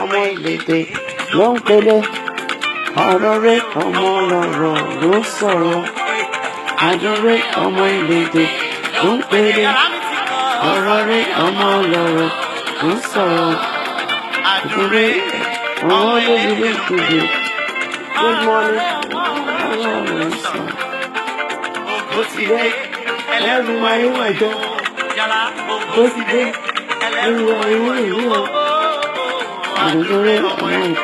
ọmọ ìlédè ló ń pele. Ọ̀rọ̀ rẹ̀ ọmọ lọ́rọ̀ ló ń sọ̀rọ̀. Àjọ rẹ̀ ọmọ ìlédè ló ń pele. Ọ̀rọ̀ rẹ̀ ọmọ lọ́rọ̀ ló ń sọ̀rọ̀. Àjọ rẹ̀ ọmọ ìlédè ló ń pele. Good morning. Ó ti dé ẹlẹ́rù máa ń wà jọ. Ó ti dé ẹlẹ́rù máa ń wà jọ. Àjọ rẹ̀ ọmọ ìlédè.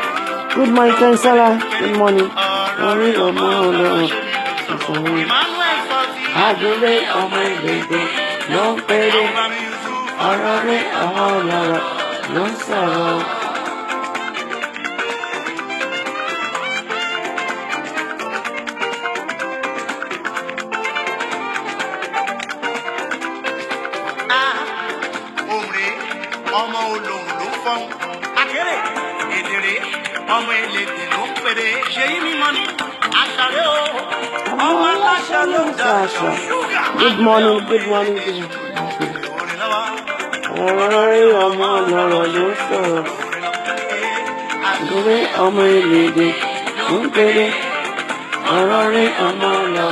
Good morning, Kansala. Good morning. Orí ọmọ ọlọ́run. Àjọlé ọmọ ìgbègbè ló ń péré. Ọ̀rọ̀ rí ọmọ ọlọ́rọ̀ ló ń sọ̀rọ̀. Òmùrè ọmọ olóhùn ló ń fọ́n. Akéré èdèrè ọmọ elédè ló ń pèrè. Ṣèyí mímọ́ ni àṣàrẹ́ o. Ọmọ aláṣà ló ń daṣọ. Good morning, good morning, good morning. Ọ̀rọ̀ rí ọmọ ọlọ́rọ̀ ló ń sọ̀rọ̀. Àjọlé ọmọ ìlédè ló ń péré. Ọ̀rọ̀ rí ọmọ ọlọ́rọ̀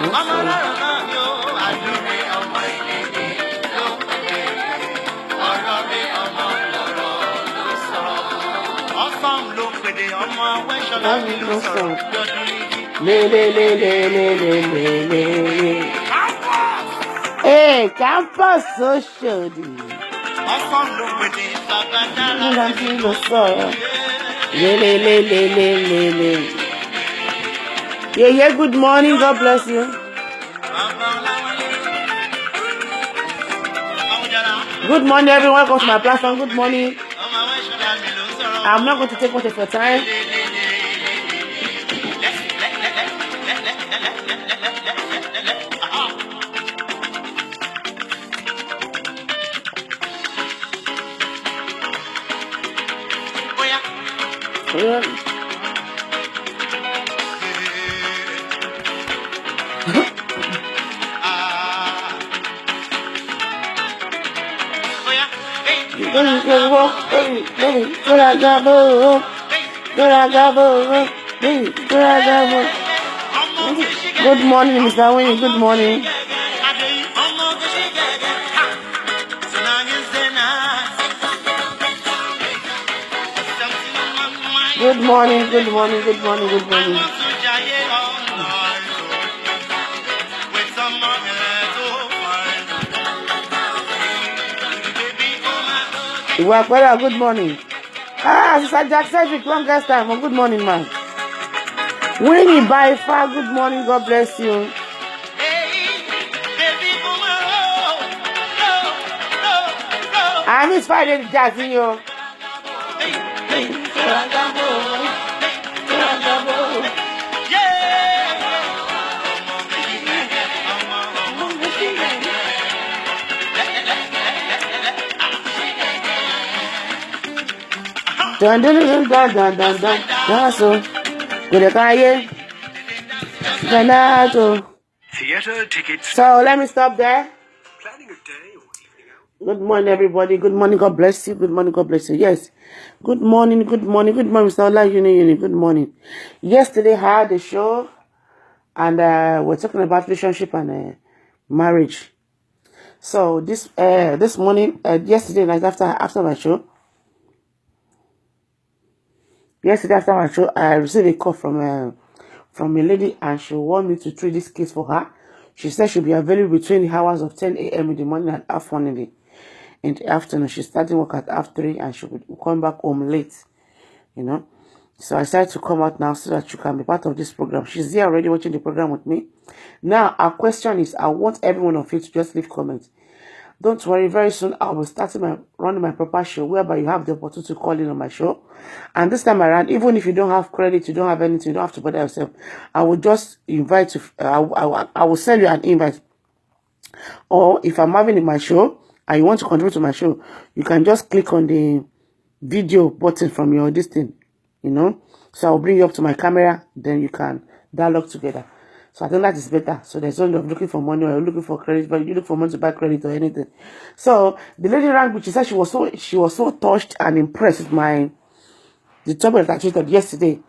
ló ń sọ̀rọ̀. Hey, campus social. Yeah, good morning. God bless you. Good morning, everyone. Welcome to my platform. Good morning. I'm not going to take much of your time. Good morning, Mr. Winnie. Good morning. Good morning, good morning, good morning, good morning. Good morning. Sister Jack Cedric, longest time. Oh, good morning, man. Winnie by far, good morning. God bless you. I miss Friday Jack in you. Dun dun dun dun dun dun dun. So, Theater tickets. so let me stop there. Planning a day or evening out. Good morning, everybody. Good morning. God bless you. Good morning. God bless you. Yes. Good morning. Good morning. Good morning, Mr. Ola. Uni. Good morning. Yesterday I had a show, and we're talking about relationship and marriage. So this morning, yesterday night after my show. Yesterday after my show, I received a call from a lady, and she wanted me to treat this case for her. She said she'll be available between the hours of 10 a.m. in the morning and half 1 in the afternoon. She's starting work at half 3, and she will come back home late, So I decided to come out now so that you can be part of this program. She's here already watching the program with me. Now, our question is, I want every one of you to just leave comments. Don't worry, very soon I'll be running my proper show, whereby you have the opportunity to call in on my show. And this time around, even if you don't have credit, you don't have anything, you don't have to bother yourself. I will just invite you. I will send you an invite. Or if I'm having in my show and you want to contribute to my show, you can just click on the video button from your this thing, So I'll bring you up to my camera, then you can dialogue together. So I think that is better. So there's no looking for money or looking for credit, but you look for money to buy credit or anything. So the lady rang me. She said she was so touched and impressed with the topic that I treated yesterday.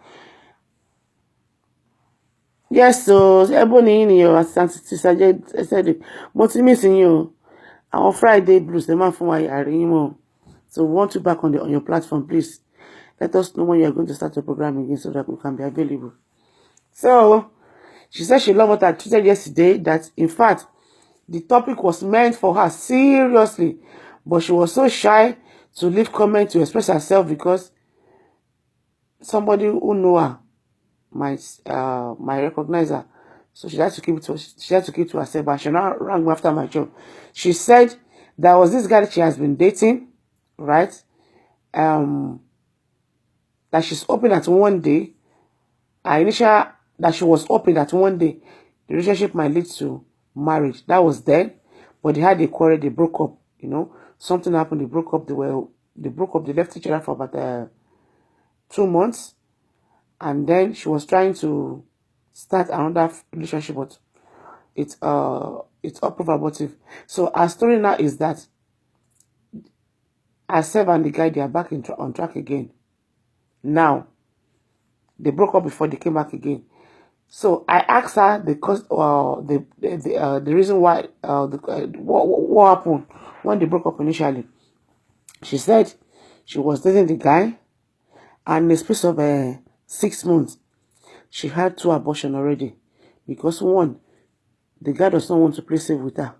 Yes, so Ebony in your assistant said, "What's missing you? Our Friday blues, the man from why you So we want you back on your platform, please. Let us know when you are going to start your program again so that we can be available." So she said she loved what I tweeted yesterday, that in fact the topic was meant for her seriously, but she was so shy to leave comment to express herself because somebody who know her might recognize her. So she had to keep it to herself, but she now rang me after my show. She said there was this guy that she has been dating, right? That she's hoping that one day, that she was hoping that one day the relationship might lead to marriage. That was then, but they had a quarrel, they broke up, something happened, they broke up, they left each other for about 2 months, and then she was trying to start another relationship, but it's unprobative. So our story now is that herself and the guy, they are back on track again. Now, they broke up before they came back again. So I asked her the reason why what happened when they broke up initially. She said she was dating the guy, and in the space of 6 months, she had 2 abortions already, because one, the guy does not want to play safe with her.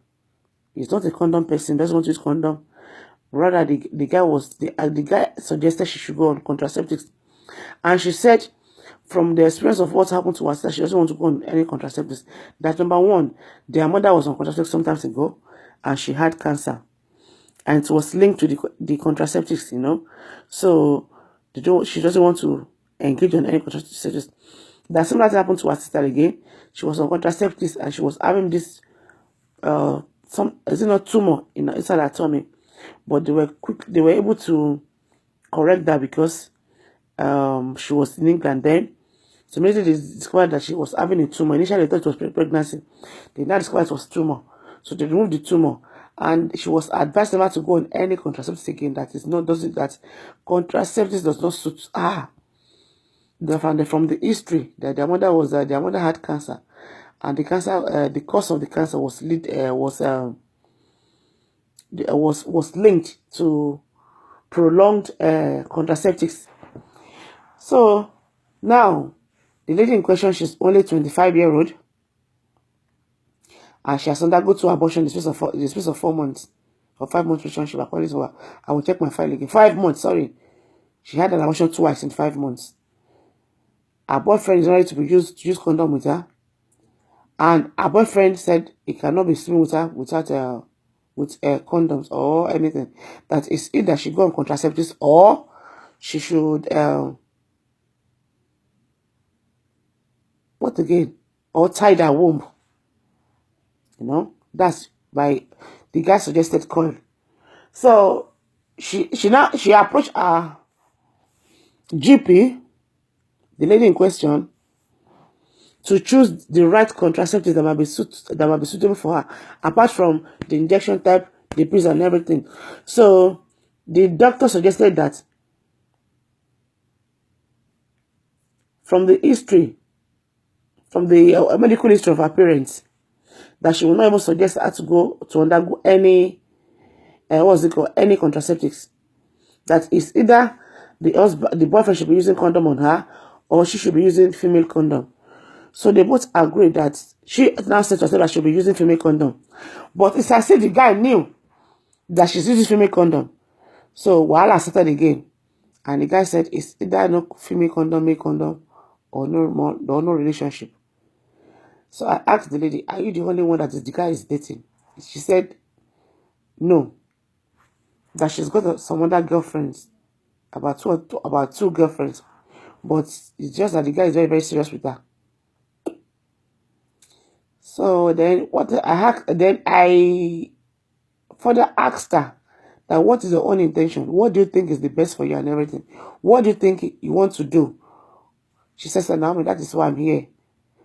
He's not a condom person, doesn't want to use condom. Rather, the guy suggested she should go on contraceptives, and she said from the experience of what happened to her sister, she doesn't want to go on any contraceptives. That number one, their mother was on contraceptives some time ago, and she had cancer, and it was linked to the contraceptives, So she doesn't want to engage on any contraceptives. That similar thing happened to her sister again. She was on contraceptives, and she was having this tumor inside her tummy, but they were able to correct that because she was in England then. So immediately they discovered that she was having a tumor. Initially they thought it was pregnancy. They now discovered it was tumor. So they removed the tumor, and she was advised never to go on any contraceptives again. That contraceptives does not suit her. From the history that their mother had cancer, and the cause of the cancer was linked to prolonged contraceptives. So now the lady in question, she's only 25-year-old, and she has undergone 2 abortions in the space of 4 months or 5 months relationship. According to her, I will check my file again. 5 months, sorry. She had an abortion twice in 5 months. Her boyfriend is ready to use condom with her, and her boyfriend said he cannot be swimming with her without condoms or anything. That is either she go on contraceptives or she should or tie that womb. That's by the guy suggested coil. So she approached her GP, the lady in question, to choose the right contraceptives that might be suitable for her, apart from the injection type, the pills and everything. So the doctor suggested that from the medical history of her parents, that she will not even suggest her to undergo any any contraceptives. That is either the boyfriend should be using condom on her, or she should be using female condom. So they both agreed that she now said to herself that she'll be using female condom. But it's as if the guy knew that she's using female condom. So Wahala started again. And the guy said it's either no female condom, male condom, or no relationship. So I asked the lady, are you the only one that the guy is dating? She said no. That she's got some other girlfriends, about two girlfriends. But it's just that the guy is very, very serious with her. So then I further asked her that what is your own intention? What do you think is the best for you and everything? What do you think you want to do? She says, Naomi, that is why I'm here.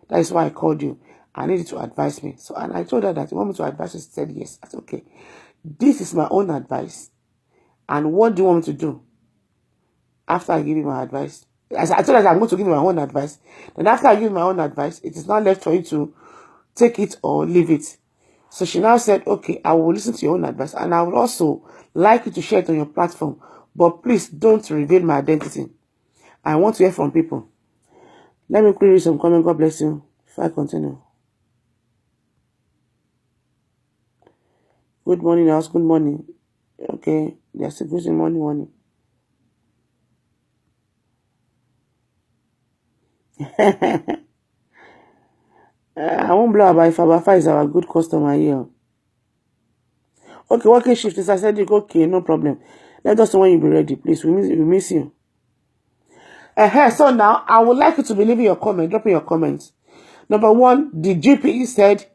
That is why I called you. I need you to advise me. So, and I told her that you want me to advise you. She said yes. I said, okay, this is my own advice. And what do you want me to do after I give you my advice? I told her that I'm going to give you my own advice. Then after I give you my own advice, it is not left for you to take it or leave it. So she now said, okay, I will listen to your own advice. And I would also like you to share it on your platform. But please don't reveal my identity. I want to hear from people. Let me quickly read some comments. God bless you. If I continue. Good morning, house. Good morning. Okay. Yes, good morning. I won't blow about if Abafa is our good customer here. Okay, working shift is I said, okay, no problem. Let us know when you'll be ready, please. We miss you. So now I would like you to be leaving your comment, dropping your comments. Number one, the GP said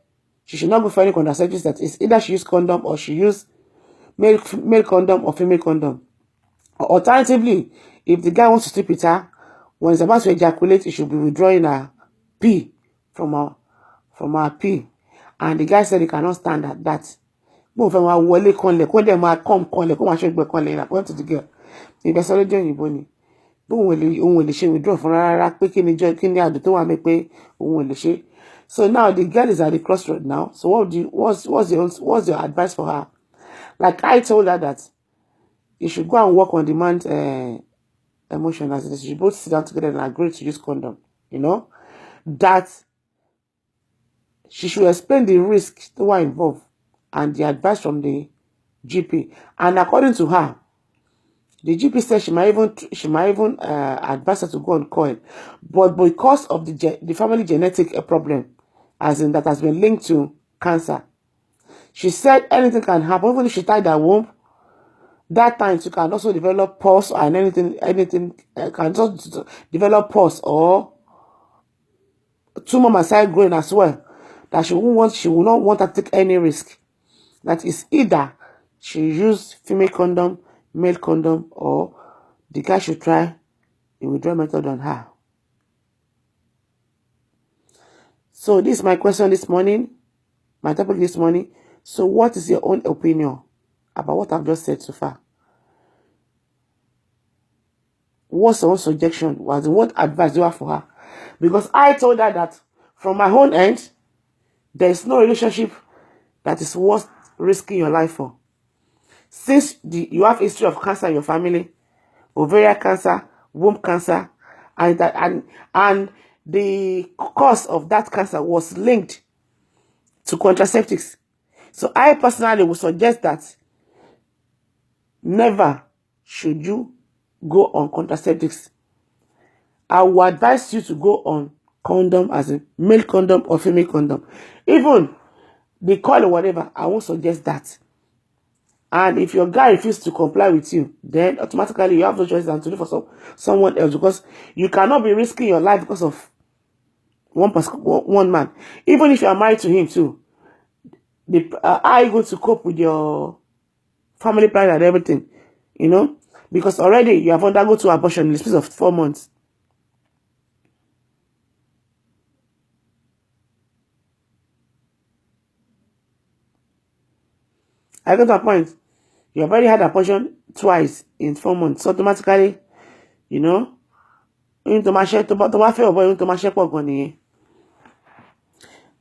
she should not go for any contraceptives. That is either she use condom or she use male condom or female condom. Alternatively, if the guy wants to sleep with her, when he's about to ejaculate, he should be withdrawing her pee from her pee. And the guy said he cannot stand that. Mo fẹ́ máa wọlé kanlẹ̀ kó dẹ̀ máa come kanlẹ̀ kó máa ṣe gbẹ kanlẹ̀ according to the girl. Ìgbésẹ̀ lójú òyìnbó ni. Òun ò lè ṣe withdraw fún rárá pé kí ni àdó tó wà mí pé òun ò lè ṣe. So now the girl is at the crossroad now. So what's your advice for her? Like I told her that you should go and work on the man's emotion as it is. You should both sit down together and agree to use condom. You know? That she should explain the risk that were involved and the advice from the GP. And according to her, the GP said she might even advise her to go on coil, but because of the family genetic problem, as in that has been linked to cancer, she said anything can happen. Even if she tied her womb, that time she can also develop pus and anything can also develop pus or tumor maside growing as well. That she will not want to take any risk. That is either she use female condom, male condom, or the guy should try a withdrawal method on her. So this is my question this morning, my topic this morning. So what is your own opinion about what I've just said so far? What's your own suggestion? What advice do you have for her? Because I told her that from my own end, there is no relationship that is worth risking your life for. Since you have history of cancer in your family, ovarian cancer, womb cancer, and the cause of that cancer was linked to contraceptives. So I personally would suggest that never should you go on contraceptives. I would advise you to go on condom, as a male condom or female condom. Even the coil or whatever, I won't suggest that. And if your guy refuses to comply with you, then automatically you have no choice than to look for someone else, because you cannot be risking your life because of one man. Even if you are married to him too, how are you going to cope with your family plan and everything? You know, because already you have undergone to abortion in the space of 4 months. I got to a point. You have already had abortion twice in 4 months. So automatically, you know,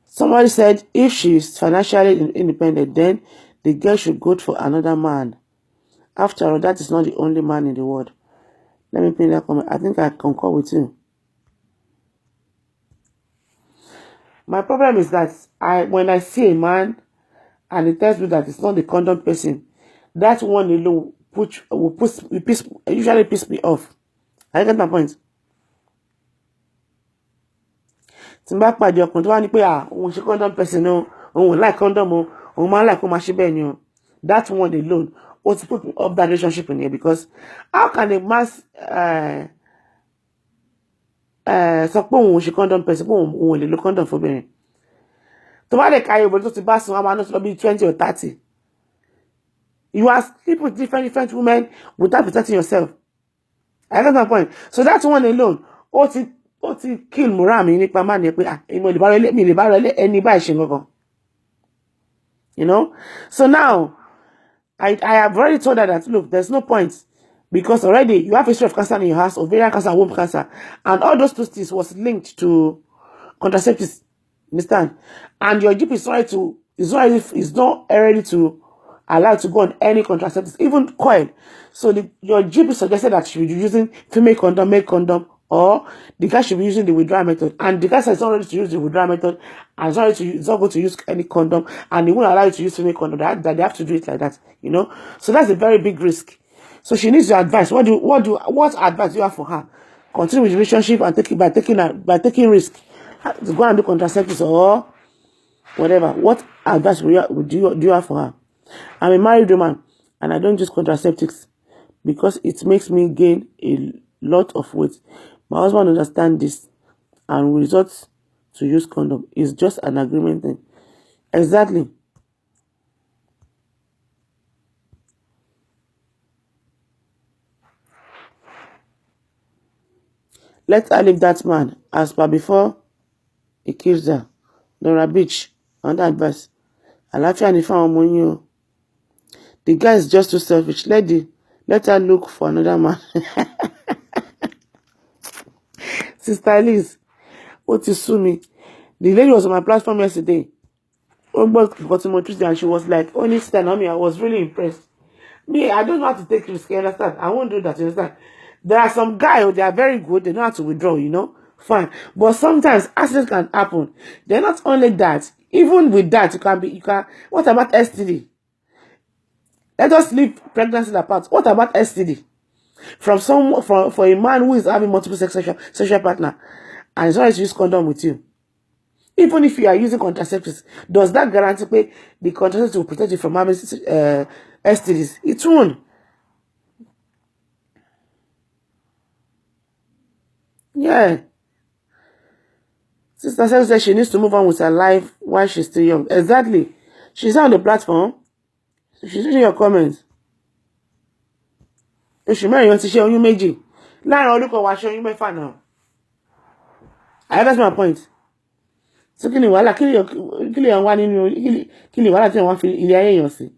somebody said if she is financially independent, then the girl should go for another man. After all, that is not the only man in the world. Let me pin that comment. I think I concur with you. My problem is that when I see a man and he tells me that it's not the condom person, that one alone usually piss me off. I get my point. Tí n bá pàdé ọkùnrin tó wá ní pé òun ṣe condom person no, òun like condom o, òun máa like kó máa ṣe bẹ́ẹ̀ ni o. That one alone ought to put me up that relationship in here, because how can a man sọ pé òun ṣe condom person, pé òun lè lo condom fóbìnrin? Tó bá lè káyọ̀ obìnrin tó ti bá sùn, àmọ́ náà ti lọ bí 20 or 30. You are sleeping with different women without protecting yourself. I get my point. So that's one alone. Ó ó ti kill moral mi nípa má ní pé mo lè bá rẹ mi lè bá rẹ ẹni báyìí ṣe nǹkan. You know? So now I have already told her that look, there's no point, because already you have a history of cancer in your house, ovarian cancer, womb cancer, and all those two things was linked to contraceptives. Understand? And your GP is not ready to allow to go on any contraceptives, even coil. So your GP suggested that she should be using female condom, male condom, or the guy should be using the withdrawal method. And the guy says it's not ready to use the withdrawal method, and it's not going to use any condom, and they won't allow you to use female condom. That they have to do it like that, you know. So that's a very big risk. So she needs your advice. What advice do you have for her? Continue with the relationship and by taking risk to go and do contraceptives or whatever. What advice do you have for her? I'm a married woman and I don't use contraceptives because it makes me gain a lot of weight. My husband understands this and will resort to use condom. It's just an agreement thing. Exactly. Let her leave that man as per before he kills her. Laura Beach, under advice. Àlàáfíà ni fún àwọn ọmọ yín o. The guy is just too selfish. Let her look for another man. Sister Liz, ó ti sú mi. The lady was on my platform yesterday. And she was like, honestly, I was really impressed. Me, I don't know how to take risk, you understand? I won't do that, you understand? There are some guys, they are very good, they know how to withdraw, you know? Fine. But sometimes accidents can happen. They're not only that. Even with that, what about STD? Let us leave pregnancy apart. What about STD? For a man who is having multiple sexual partner and is always use condom with you. Even if you are using contraceptives, does that guarantee the contraceptive will protect you from having STDs? It won't. Yeah. Sister says she needs to move on with her life while she's still young. Exactly. She's on the platform. She's reading your comments. Oṣù mẹ́rin wọ́n ti ṣe oyún méjì. Láàrin ọdún kan wá ṣe oyún mẹ́fà náà. That's my point. So kí ni wàhálà kí ni wá nínú kí ni wàhálà tí wọ́n fi ilé ayé èèyàn sí?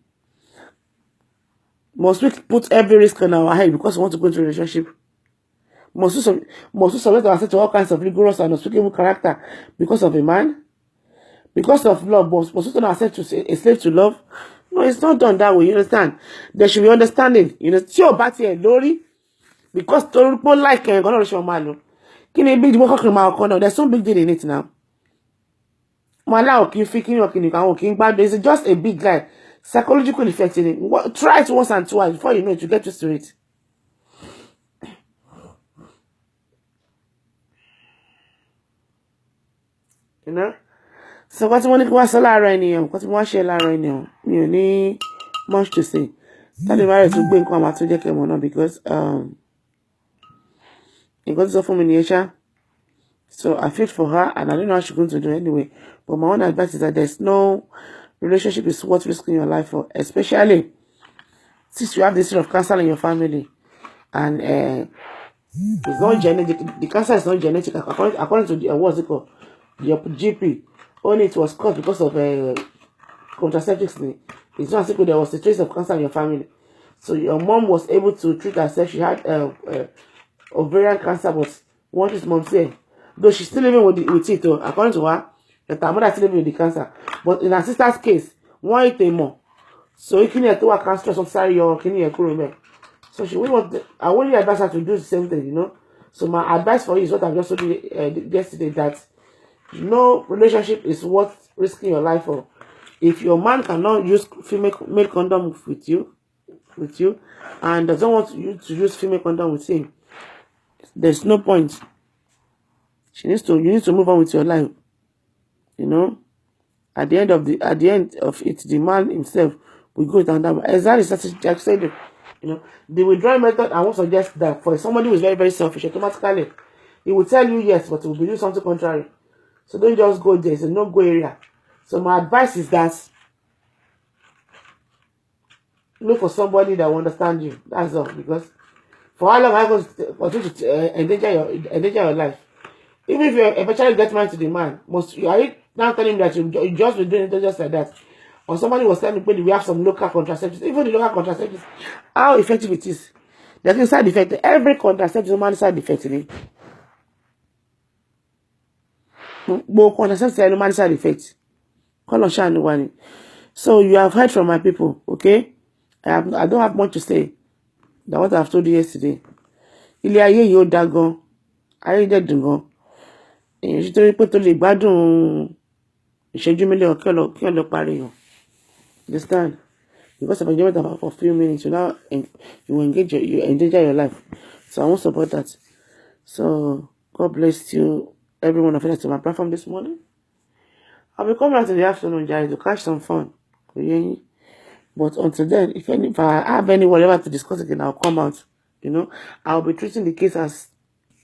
Must we put every risk on our head because we want to go into a relationship? Must we submit ourselves to all kinds of rigorous and unspeakable character because of a man? Because of love, must we turn ourselves to a slave to love? No, it's not done that way, you understand? There should be understanding. You know, tí o bá tiẹ̀ lórí, because torí pé like ẹ̀ gan-an ló ṣe ọmọ àlọ́. Kí ni big deal kọ́kùnrin máa kọ́ náà? There's no big deal in it now. Mala kì í fi kíni ọkìnì kan kì í gbádùn. It's just a big lie. Psychological effect in it. Try it once and twice before you know it, you get used to it. You know? So what you want to go so lára ènìyàn, what you want share lára ènìyàn, mi ò ní much to say. Tell the marriage to gbé nǹkan àmà tó jẹ́ kẹ́ mọ̀ náà because it got so from nature. So I feel for her and I don't know how she's going to do anyway. But my own advice is that there's no relationship is worth risking your life for, especially since you have this sort of cancer in your family and it's not genetic. The cancer is not genetic according to the what's it called? Your GP. Only it was caused because of contraceptives. It's not as if there was a trace of cancer in your family. So your mom was able to treat herself. She had ovarian cancer, but what is mom saying? Though she's still living with it, according to her, that her mother is still living with the cancer. But in her sister's case, one it more. So you can't do a cancer, so sorry, or can you remember? So she will want. I only advise her to do the same thing, you know. So my advice for you is what I've just told you yesterday, that no relationship is worth risking your life for. If your man cannot use male condom with you, and doesn't want you to use female condom with him, there's no point. You need to move on with your life. You know, at the end of it, the man himself will go down that way. Exactly, Jack said, you know, the withdrawal method. I won't suggest that for somebody who is very, very selfish. Automatically, he will tell you yes, but he will be doing something contrary. So don't just go there. It's a no-go area. So my advice is that look for somebody that will understand you. That's all. Because for how long am I going to endanger your life? Even if you eventually get married to the man, are you now telling me that you just be doing it just like that? Or somebody was telling me we have some local contraceptives. Even the local contraceptives, how effective it is. There's no side effect. Every contraceptive is man side effect in it. But contraceptives are no side effect. So you have heard from my people, okay? I don't have much to say than what I've told you yesterday. Ilé ayé yìí ó dá gan, ayé jẹ́ dùn gan. Èyàn sì torí pé tó lè gbádùn ìṣẹ́jú mílíọ̀nù kí ọ lọ parí yàn. Understand? Because of enjoyment about for a few minutes, you endanger your life. So I won't support that. So God bless you, everyone of you that's on my platform this morning. I'll be coming out in the afternoon, Jerry, to catch some fun. But until then, if I have any whatever to discuss again, I'll come out. I'll be treating the case as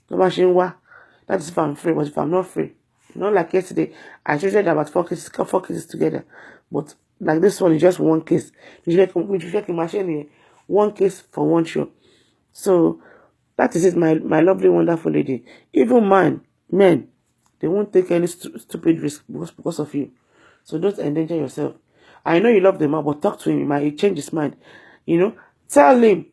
that is if I'm free. But if I'm not free, like yesterday, I treated about four cases together. But like this one is just one case. One case for one show. So that is it, my lovely, wonderful lady. Even men, they won't take any stupid risk because of you. So don't endanger yourself. I know you love the man, but talk to him. He might change his mind. Tell him.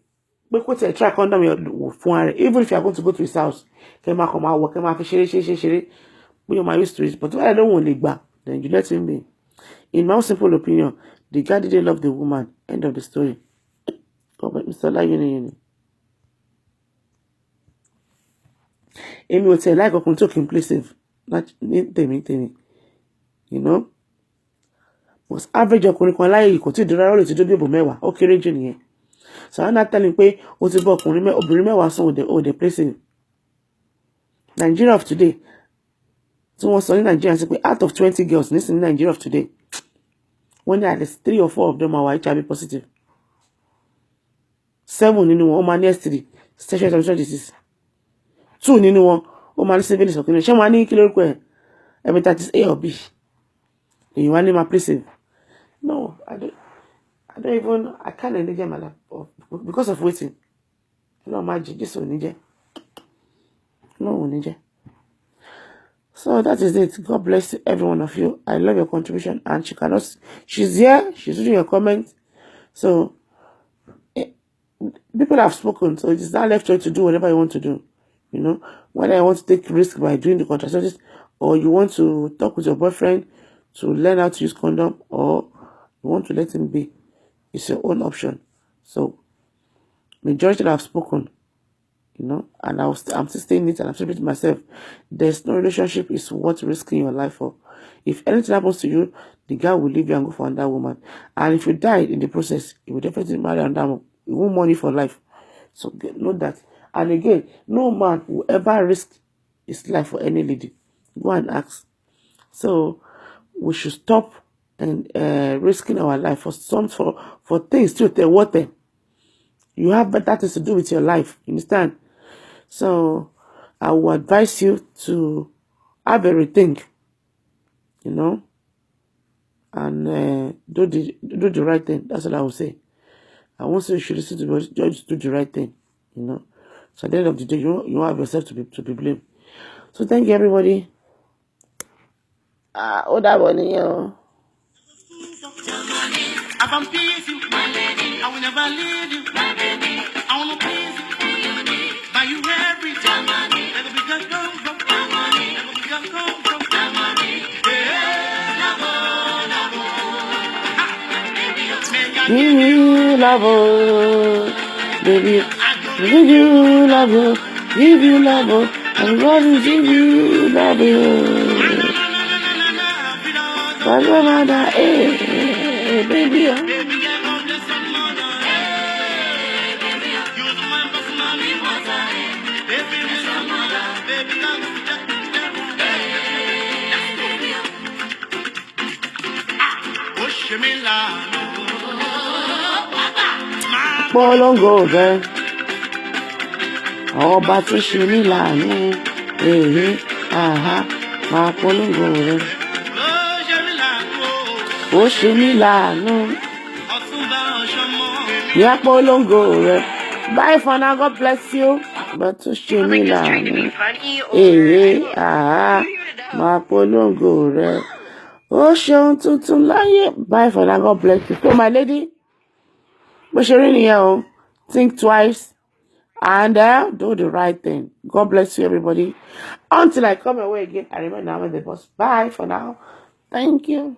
Try condom even if you are going to go to his house. Come out work, you might used to it. But I don't want to then you let him be. In my simple opinion, the guy didn't love the woman. End of the story. But Mr. Layuni. Amy would say, like, I'm talking, please save. Not me. Was average ọkùnrin kan láyé kò tí dúró lórí tí dóbi òbò mẹ́wàá ó kéré jù nìyẹn. So I'm not telling pé ó ti bọ́ obìnrin mẹ́wàá sùn òde placing. Nigeria of today. So wọ́n sọ ní Nigeria sí pé out of 20 girls nísìnyí ní Nigeria of today, wọ́n ní at least 3 or 4 of them are HIV positive. 7 nínú wọn ó máa ní STD, sexual transmission disease. 2 nínú wọn ó máa ní syphilis ọ̀kìnrin. Ṣé wọ́n á ní kí lórúkọ ẹ̀ hepatitis A or B? Èyí wá ní máa placing. No, I can't endanger my life because of waiting. Imagine this one. No, so that is it. God bless every one of you. I love your contribution, and she's here, she's reading your comments. So people have spoken, so it's not left to do whatever you want to do. Whether you want to take risk by doing the contraceptives, or you want to talk with your boyfriend to learn how to use condom, or you want to let him be, it's your own option. So majority that have spoken, and I'm still staying it, and I'm still repeating myself. There's no relationship is worth risking your life for. If anything happens to you, the guy will leave you and go for another woman. And if you die in the process, he will definitely marry another woman. He won't money for life. So know that. And again, no man will ever risk his life for any lady. Go and ask. So we should stop and risking our life for things to tell what them. You have better things to do with your life. You understand? So I will advise you to have a rethink, and do the right thing. That's what I will say. I won't say you should listen to the judge, do the right thing, So at the end of the day, you have yourself to be blamed. So thank you, everybody. That one, I will never leave you. I want to please you. Buy you everything. Let the big come from. Let the big come from. Give you love, baby. Give you love, give you love. I'm going to give you love. But your mother, baby. Polongo rẹ ọba tó ṣe mí láàánú máa polongo rẹ ó ṣe mí láàánú yá polongo rẹ. Bye for now. God bless you. but to ṣe mí láàánú. Máa polongo rẹ. Ó ṣeun tuntun láyé. Bye for now. God bless you. So my lady, bó ṣe rí nìyẹn o. Think twice and do the right thing. God bless you, everybody. Until I come away again, I remember I'm the boss. Bye for now. Thank you.